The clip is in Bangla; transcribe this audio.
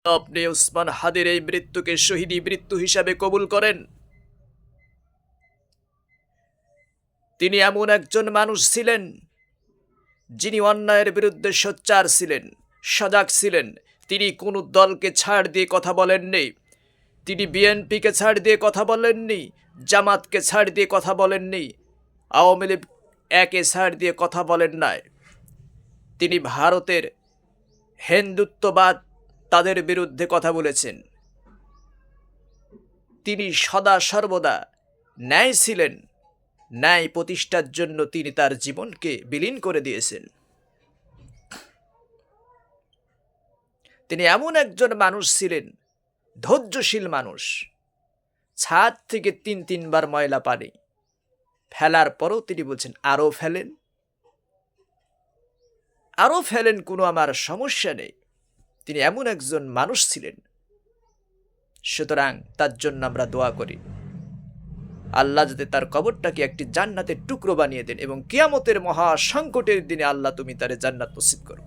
আপনি ওসমান হাদির এই মৃত্যুকে শহীদি মৃত্যু হিসাবে কবুল করেন। তিনি এমন একজন মানুষ ছিলেন যিনি অন্যায়ের বিরুদ্ধে সোচ্চার ছিলেন, সজাগ ছিলেন। তিনি কোনো দলকে ছাড় দিয়ে কথা বলেননি। তিনি বিএনপিকে ছাড় দিয়ে কথা বলেননি, জামাতকে ছাড় দিয়ে কথা বলেননি, আওয়ামী লীগ একে ছাড় দিয়ে কথা বলেন নাই। তিনি ভারতের হিন্দুত্ববাদ তাদের বিরুদ্ধে কথা বলেছেন। তিনি সদা সর্বদা ন্যায় ছিলেন। ন্যায় প্রতিষ্ঠার জন্য তিনি তার জীবনকে বিলীন করে দিয়েছেন। তিনি এমন একজন মানুষ ছিলেন, ধৈর্যশীল মানুষ। ছাদ থেকে তিনবার ময়লা পানি ফেলার পরও তিনি বলছেন আরও ফেলেন, আরও ফেলেন, কোনো আমার সমস্যা নেই। তিনি এমন একজন মানুষ ছিলেন। সুতরাং তার জন্য আমরা দোয়া করি, আল্লাহ যাতে তার কবরটাকে একটি জান্নাতের টুকরো বানিয়ে দেন এবং কিয়ামতের মহা সংকটের দিনে আল্লাহ তুমি তারে জান্নাত নসিব করো।